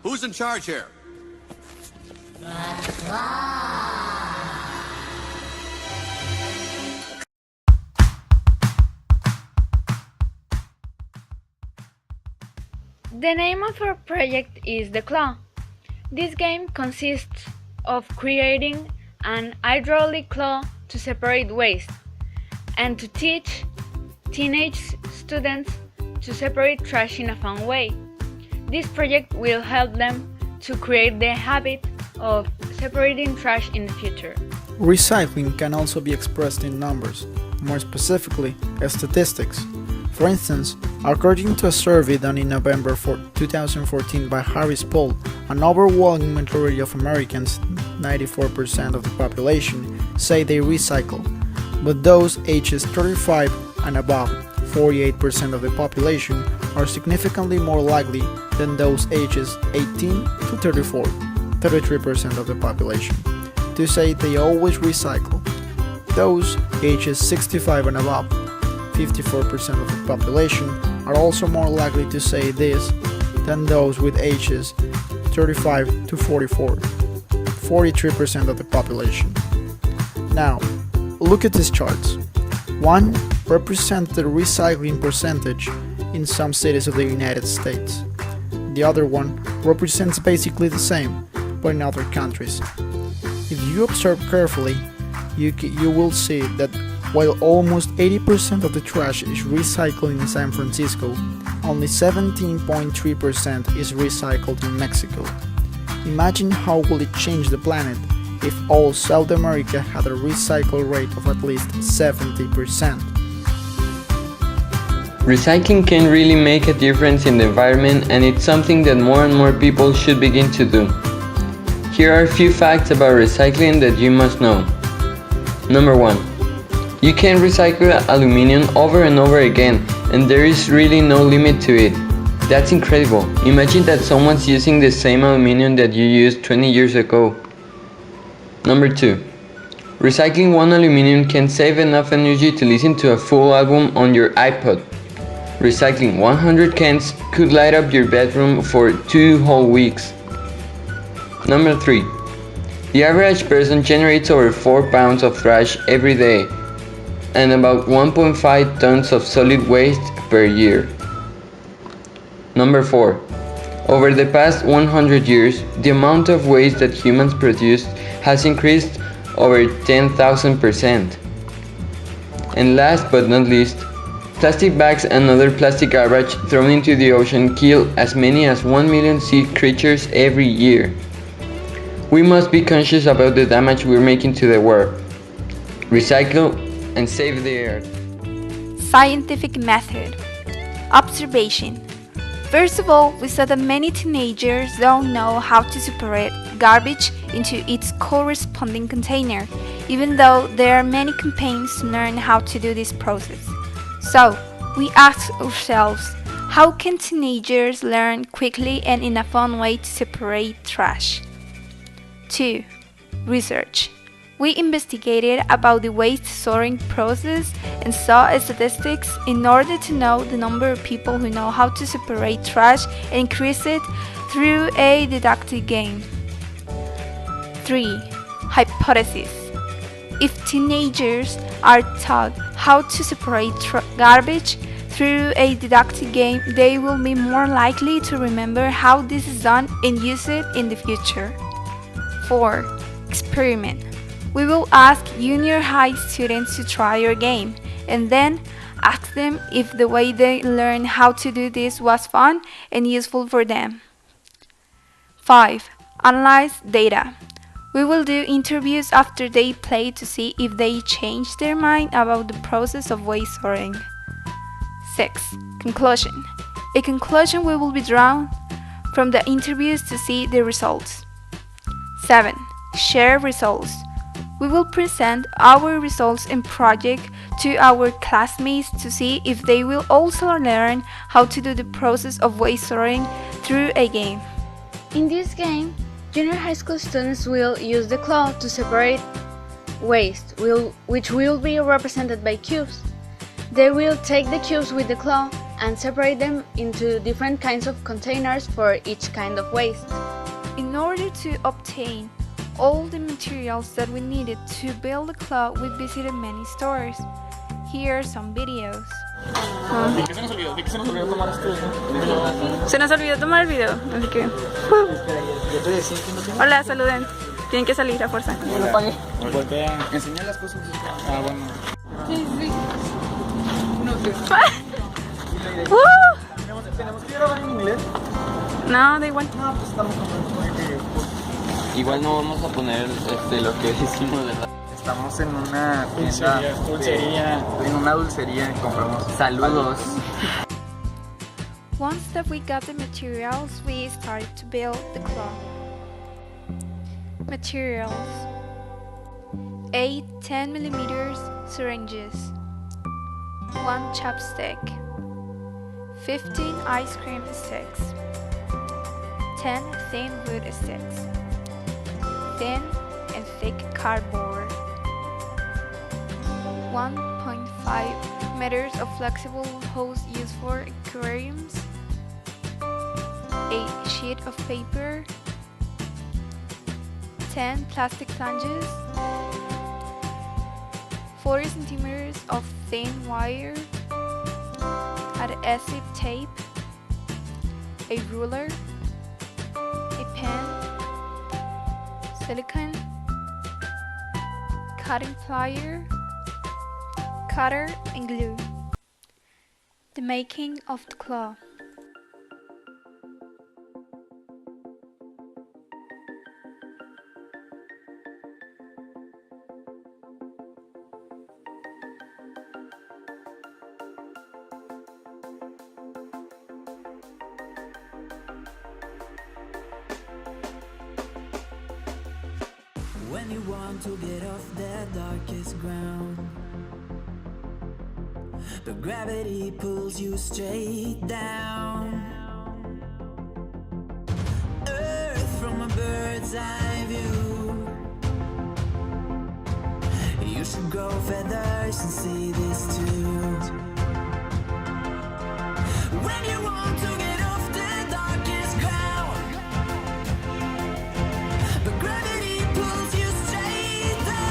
Who's in charge here? The name of our project is The Claw. This game consists of creating an hydraulic claw to separate waste and to teach teenage students to separate trash in a fun way. This project will help them to create the habit of separating trash in the future. Recycling can also be expressed in numbers, more specifically, statistics. For instance, according to a survey done in November 2014 by Harris Poll, an overwhelming majority of Americans, 94% of the population, say they recycle, but those ages 35 and above, 48% of the population, are significantly more likely than those ages 18 to 34, 33% of the population, to say they always recycle. Those ages 65 and above, 54% of the population, are also more likely to say this than those with ages 35 to 44, 43% of the population. Now, look at these charts. One represents the recycling percentage in some cities of the United States. The other one represents basically the same, but in other countries. If you observe carefully, you will see that while almost 80% of the trash is recycled in San Francisco, only 17.3% is recycled in Mexico. Imagine how will it change the planet if all South America had a recycle rate of at least 70%. Recycling can really make a difference in the environment, and it's something that more and more people should begin to do. Here are a few facts about recycling that you must know. Number 1. You can recycle aluminum over and over again, and there is really no limit to it. That's incredible. Imagine that someone's using the same aluminum that you used 20 years ago. Number 2. Recycling one aluminum can save enough energy to listen to a full album on your iPod. Recycling 100 cans could light up your bedroom for 2 whole weeks. Number 3. The average person generates over 4 pounds of trash every day and about 1.5 tons of solid waste per year. Number 4. Over the past 100 years, the amount of waste that humans produce has increased over 10,000%. And last but not least, plastic bags and other plastic garbage thrown into the ocean kill as many as 1 million sea creatures every year. We must be conscious about the damage we're making to the world. Recycle and save the earth. Scientific method. Observation. First of all, we saw that many teenagers don't know how to separate garbage into its corresponding container, even though there are many campaigns to learn how to do this process. So, we asked ourselves, how can teenagers learn quickly and in a fun way to separate trash? 2. Research. We investigated about the waste sorting process and saw statistics in order to know the number of people who know how to separate trash and increase it through a didactic game. 3. Hypothesis. If teenagers are taught how to separate garbage through a didactic game, they will be more likely to remember how this is done and use it in the future. 4. Experiment. We will ask junior high students to try our game and then ask them if the way they learned how to do this was fun and useful for them. 5. Analyze data. We will do interviews after they play to see if they changed their mind about the process of waste sorting. 6. Conclusion. A conclusion will be drawn from the interviews to see the results. 7. Share results. We will present our results and project to our classmates to see if they will also learn how to do the process of waste sorting through a game. In this game, junior high school students will use the claw to separate waste, which will be represented by cubes. They will take the cubes with the claw and separate them into different kinds of containers for each kind of waste. In order to obtain all the materials that we needed to build the claw, we visited many stores. Here are some videos. ¿Qué se nos olvidó? ¿De qué se nos olvidó tomar Se nos olvidó tomar el video, así que... Hola, saluden. Tienen que salir a fuerza. Lo pagué. Porque enseñé las cosas. Ah, bueno. ¿Tenemos que grabar en inglés? No, da igual. No, pues estamos Igual no vamos a poner lo que hicimos, ¿verdad? Estamos en una dulcería. En una dulcería y compramos. Saludos. Once that we got the materials, we started to build the claw. Materials: 8 10mm syringes, 1 chopstick, 15 ice cream sticks, 10 thin wood sticks, thin and thick cardboard, 1.5 meters of flexible hose used for aquariums, a sheet of paper, 10 plastic flanges, 40 centimeters of thin wire, adhesive tape, a ruler, a pen, silicone, cutting plier, cutter, and glue. The making of the claw. When you want to get off the darkest ground, but gravity pulls you straight down. Earth from a bird's eye view. You should grow feathers and see this too. When you want to get off the darkest ground, but gravity pulls you straight down.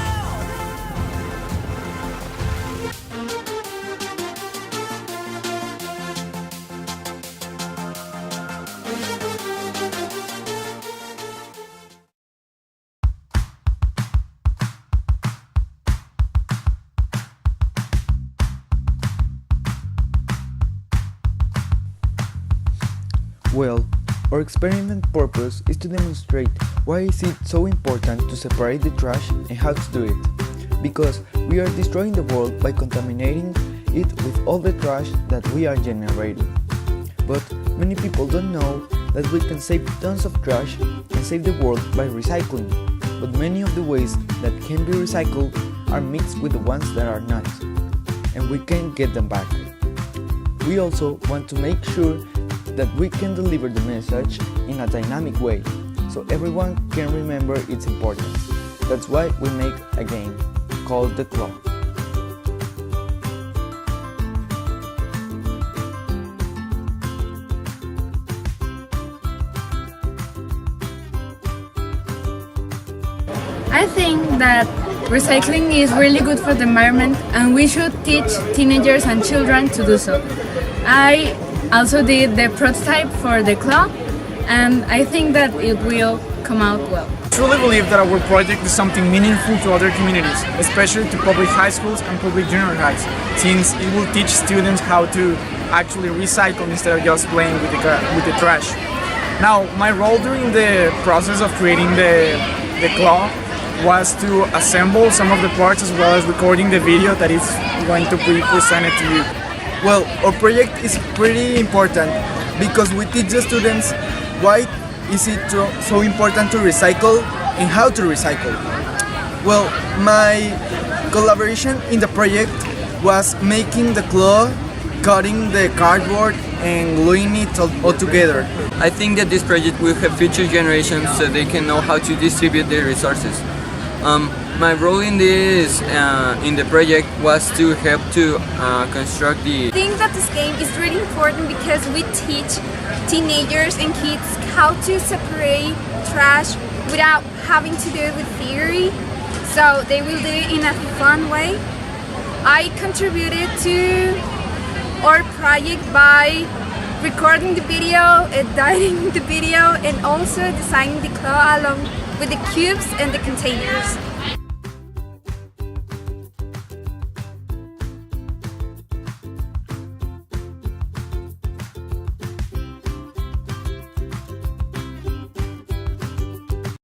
Well, our experiment purpose is to demonstrate why is it so important to separate the trash and how to do it. Because we are destroying the world by contaminating it with all the trash that we are generating. But many people don't know that we can save tons of trash and save the world by recycling. But many of the waste that can be recycled are mixed with the ones that are not, and we can't get them back. We also want to make sure that we can deliver the message in a dynamic way, so everyone can remember its importance. That's why we make a game called The Claw. I think that recycling is really good for the environment and we should teach teenagers and children to do so. I also did the prototype for the claw and I think that it will come out well. I truly believe that our project is something meaningful to other communities, especially to public high schools and public junior highs, since it will teach students how to actually recycle instead of just playing with the trash. Now, my role during the process of creating the claw was to assemble some of the parts as well as recording the video that is going to be presented to you. Well, our project is pretty important because we teach the students why is it so important to recycle and how to recycle. Well, my collaboration in the project was making the claw, cutting the cardboard and gluing it all together. I think that this project will help future generations so they can know how to distribute their resources. My role in this in the project was to help to construct the. I think that this game is really important because we teach teenagers and kids how to separate trash without having to do it with theory, so they will do it in a fun way. I contributed to our project by recording the video, editing the video, and also designing the claw along with the cubes and the containers.